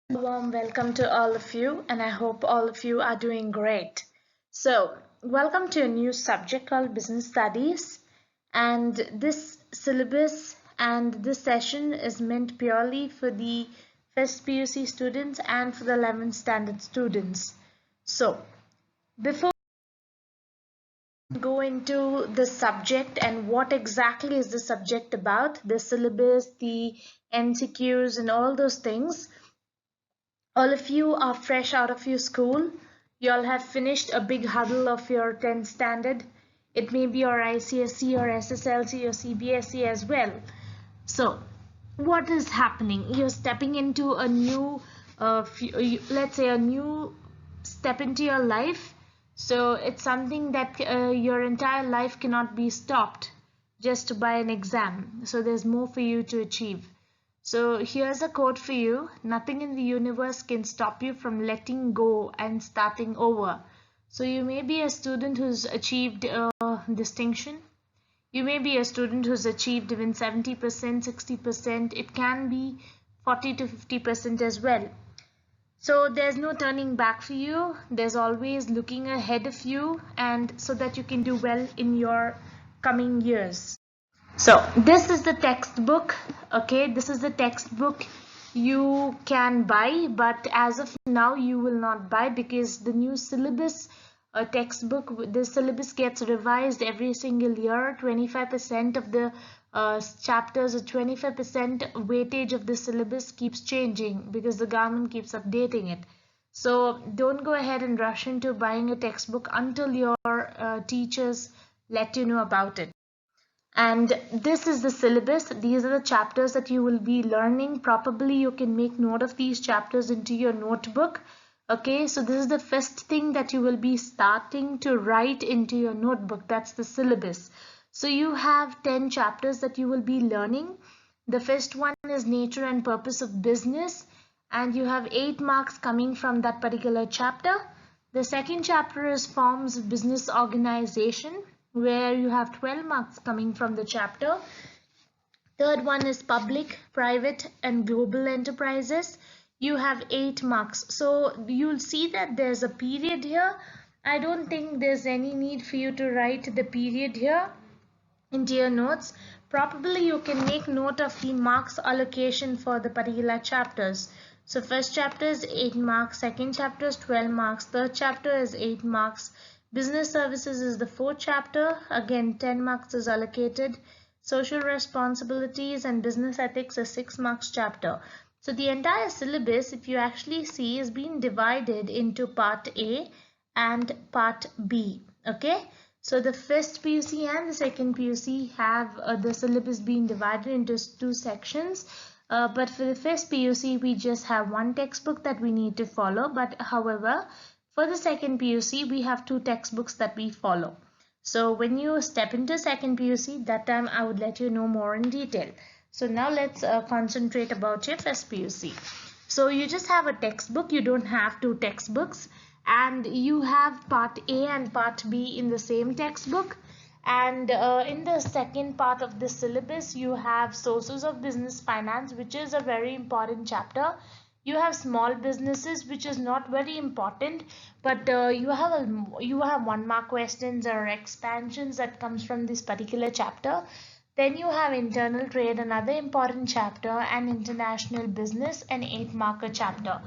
Warm welcome to all of you, and I hope all of you are doing great. So, welcome to a new subject called Business Studies, and this syllabus and this session is meant purely for the first PUC students and for the 11th standard students. So, before we go into the subject and what exactly is the subject about, the syllabus, the MCQs, and all those things. All of you are fresh out of your school. You all have finished a big huddle of your 10th standard. It may be your ICSE or SSLC or CBSE as well. So, what is happening? You're stepping into a new, let's say, a new step into your life. So, it's something that your entire life cannot be stopped just by an exam. So, there's more for you to achieve. So here's a quote for you. Nothing in the universe can stop you from letting go and starting over. So you may be a student who's achieved distinction. You may be a student who's achieved even 70%, 60%. It can be 40 to 50% as well. So there's no turning back for you. There's always looking ahead of you, and so that you can do well in your coming years. So this is the textbook. Okay, this is the textbook you can buy, but as of now you will not buy because the new syllabus textbook, the syllabus gets revised every single year. 25% of the chapters or 25% weightage of the syllabus keeps changing because the government keeps updating it. So don't go ahead and rush into buying a textbook until your teachers let you know about it. And this is the syllabus. These are the chapters that you will be learning. Probably you can make note of these chapters into your notebook. Okay, so this is the first thing that you will be starting to write into your notebook. That's the syllabus. So you have 10 chapters that you will be learning. The first one is nature and purpose of business, and you have 8 marks coming from that particular chapter. The second chapter is forms of business organization, where you have 12 marks coming from the chapter. Third one is public, private, and global enterprises. You have 8 marks. So you'll see that there's a period here. I don't think there's any need for you to write the period here into your notes. Probably you can make note of the marks allocation for the particular chapters. So first chapter is 8 marks, second chapter is 12 marks, third chapter is 8 marks. Business services is the fourth chapter. Again, 10 marks is allocated. Social responsibilities and business ethics is 6 marks chapter. So the entire syllabus, if you actually see, is being divided into part A and part B. Okay. So the first PUC and the second PUC have the syllabus being divided into 2 sections. But for the first PUC, we just have one textbook that we need to follow. But however, for the second PUC, we have 2 textbooks that we follow. So when you step into second PUC, that time I would let you know more in detail. So now let's concentrate about your first PUC. So you just have a textbook. You don't have 2 textbooks. And you have part A and part B in the same textbook. And in the second part of the syllabus, you have sources of business finance, which is a very important chapter. You have small businesses, which is not very important, but you have 1 mark questions or expansions that comes from this particular chapter. Then you have internal trade, another important chapter, and international business, an 8 marker chapter.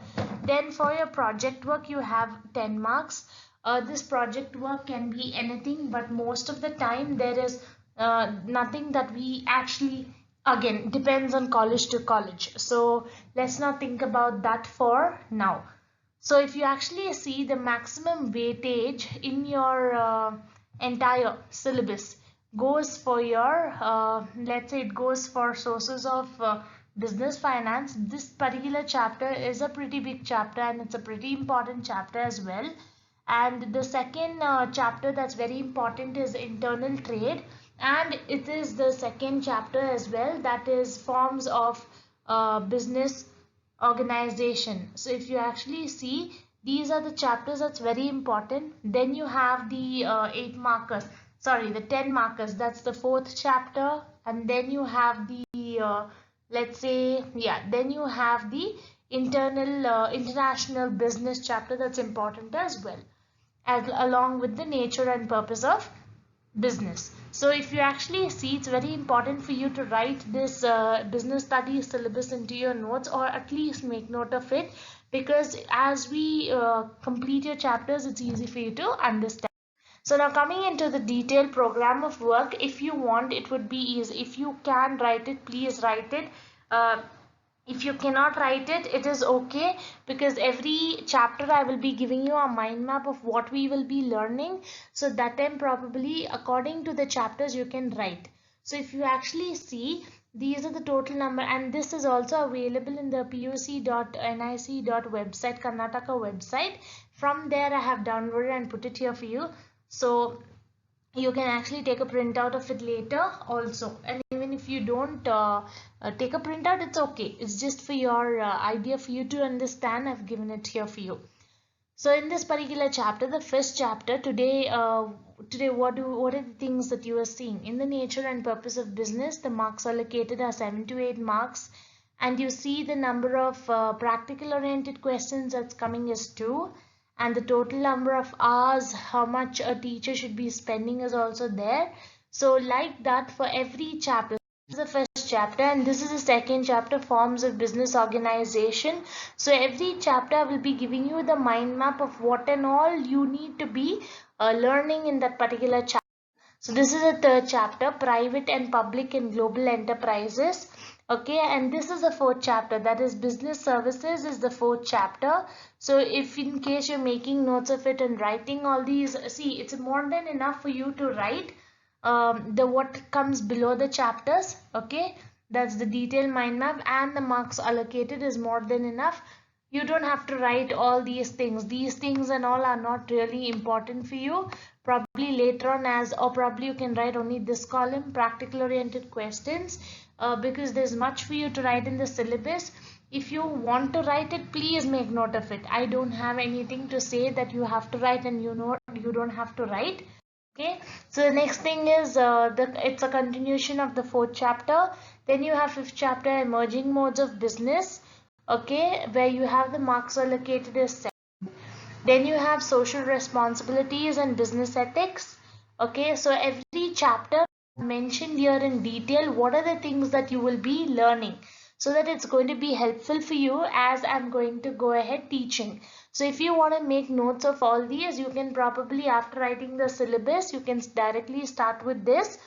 Then for your project work, you have 10 marks. This project work can be anything, but most of the time there is nothing that we actually, again, depends on college to college. So let's not think about that for now. So if you actually see the maximum weightage in your entire syllabus goes for your, let's say it goes for sources of business finance. This particular chapter is a pretty big chapter and it's a pretty important chapter as well. And the second chapter that's very important is internal trade, and it is the second chapter as well, that is forms of business organization. So if you actually see, these are the chapters that's very important. Then you have the 8 markers, sorry, the 10 markers, that's the fourth chapter. And then you have the let's say, yeah, then you have the international business chapter, that's important as well, as along with the nature and purpose of business. So if you actually see, it's very important for you to write this business studies syllabus into your notes, or at least make note of it, because as we complete your chapters, it's easy for you to understand. So now coming into the detailed program of work, if you want, it would be easy. If you can write it, please write it. If you cannot write it, it is okay, because every chapter I will be giving you a mind map of what we will be learning. So that time probably according to the chapters you can write. So if you actually see, these are the total number, and this is also available in the puc.nic.website, Karnataka website. From there I have downloaded and put it here for you. So you can actually take a printout of it later also, and even if you don't take a printout, it's okay. It's just for your idea, for you to understand. I've given it here for you. So in this particular chapter, the first chapter today, what are the things that you are seeing in the nature and purpose of business? The marks allocated are 7 to 8 marks, and you see the number of practical oriented questions that's coming is 2. And the total number of hours, how much a teacher should be spending, is also there. So like that for every chapter. This is the first chapter, and this is the second chapter, forms of business organization. So every chapter will be giving you the mind map of what and all you need to be learning in that particular chapter. So this is the third chapter, private and public and global enterprises. Okay, and this is the fourth chapter, that is business services is the fourth chapter. So if in case you're making notes of it and writing all these, see, it's more than enough for you to write the what comes below the chapters. Okay, that's the detailed mind map, and the marks allocated is more than enough. You don't have to write all these things and all are not really important for you. Probably later on, as or probably you can write only this column, practical oriented questions, because there's much for you to write in the syllabus. If you want to write it, please make note of it. I don't have anything to say that you have to write and you don't have to write. Okay, so the next thing is it's a continuation of the fourth chapter. Then you have fifth chapter, emerging modes of business. Okay, where you have the marks allocated as 7. Then you have social responsibilities and business ethics. Okay, so every chapter mentioned here in detail what are the things that you will be learning, so that it's going to be helpful for you as I'm going to go ahead teaching. So if you want to make notes of all these, you can probably, after writing the syllabus, you can directly start with this,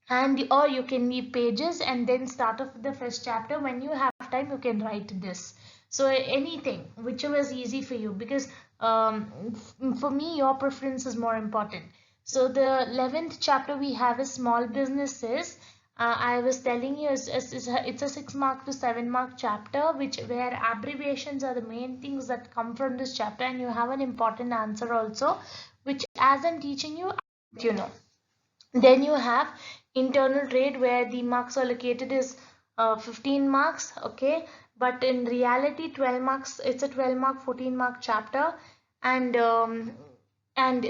and or you can leave pages and then start off with the first chapter. When you have time, you can write this. So anything, whichever is easy for you, because for me your preference is more important. So the 11th chapter we have is small businesses. I was telling you it's a 6 mark to 7 mark chapter, where abbreviations are the main things that come from this chapter, and you have an important answer also, which as I'm teaching you, you know. Then you have internal trade, where the marks allocated is 15 marks. Okay, but in reality 12 marks. It's a 12 mark 14 mark chapter, and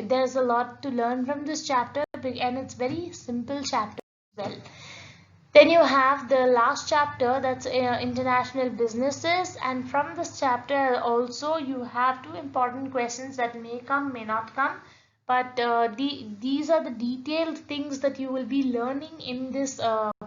there's a lot to learn from this chapter, and it's very simple chapter as well. Then you have the last chapter, that's international businesses, and from this chapter also you have 2 important questions that may come, may not come, but these are the detailed things that you will be learning in this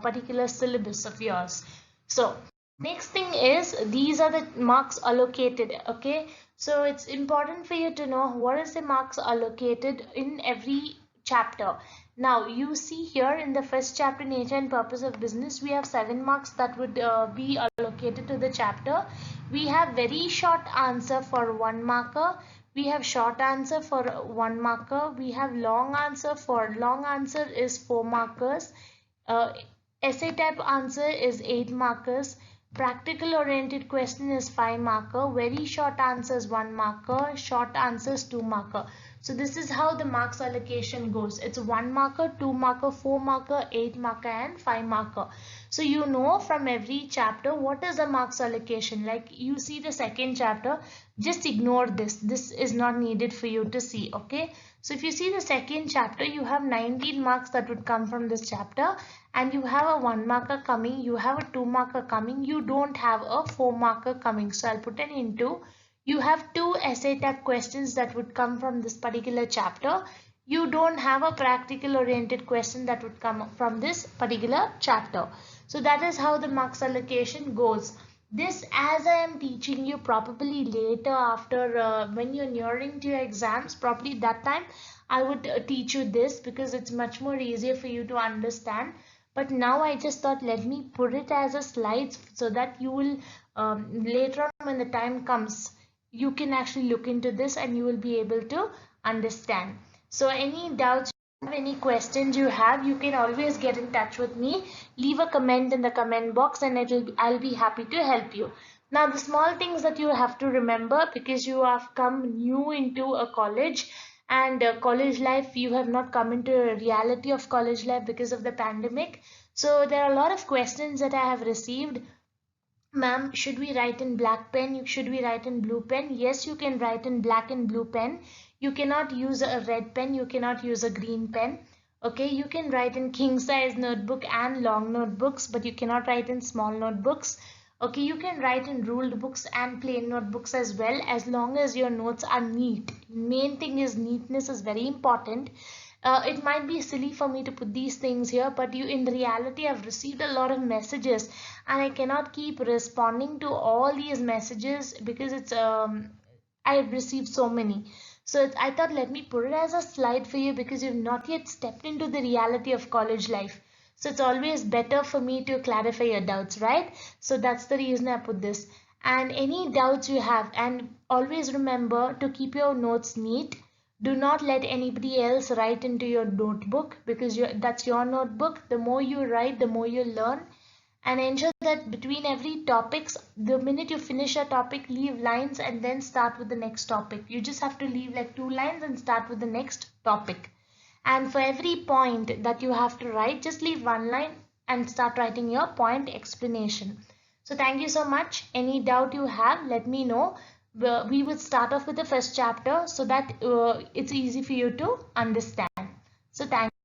particular syllabus of yours. So next thing is, these are the marks allocated. Okay, so it's important for you to know what is the marks allocated in every chapter. Now you see here in the first chapter, nature and purpose of business, we have 7 marks that would be allocated to the chapter. We have very short answer for 1 marker. We have short answer for 1 marker. We have long answer is 4 markers. Essay type answer is 8 markers. Practical oriented question is 5 marker. Very short answers 1 marker. Short answers 2 marker. So this is how the marks allocation goes. It's 1 marker, 2 marker, 4 marker, 8 marker and 5 marker. So you know from every chapter what is the marks allocation. Like you see the second chapter, just ignore this. This is not needed for you to see, okay? So if you see the second chapter, you have 19 marks that would come from this chapter, and you have a 1 marker coming, you have a 2 marker coming, you don't have a 4 marker coming. So I'll put an into. You have 2 essay type questions that would come from this particular chapter. You don't have a practical oriented question that would come from this particular chapter. So that is how the marks allocation goes. This, as I am teaching you, probably later after when you're nearing to your exams, probably that time I would teach you this, because it's much more easier for you to understand. But now I just thought, let me put it as a slides so that you will later on when the time comes, you can actually look into this and you will be able to understand. So any doubts, any questions you have, you can always get in touch with me. Leave a comment in the comment box and I'll be happy to help you. Now the small things that you have to remember, because you have come new into a college, and college life, you have not come into a reality of college life because of the pandemic. So there are a lot of questions that I have received. Ma'am, should we write in black pen? Should we write in blue pen? Yes, you can write in black and blue pen. You cannot use a red pen. You cannot use a green pen. Okay, you can write in king size notebook and long notebooks, but you cannot write in small notebooks. Okay, you can write in ruled books and plain notebooks as well, as long as your notes are neat. Main thing is neatness is very important. It might be silly for me to put these things here, but in reality, I've received a lot of messages and I cannot keep responding to all these messages because I've received so many. So I thought, let me put it as a slide for you, because you've not yet stepped into the reality of college life. So it's always better for me to clarify your doubts, right? So that's the reason I put this. And any doubts you have, and always remember to keep your notes neat. Do not let anybody else write into your notebook, because that's your notebook. The more you write, the more you learn. And ensure that between every topics, the minute you finish a topic, leave lines and then start with the next topic. You just have to leave like 2 lines and start with the next topic. And for every point that you have to write, just leave 1 line and start writing your point explanation. So thank you so much. Any doubt you have, let me know. We would start off with the first chapter so that it's easy for you to understand. So thank you.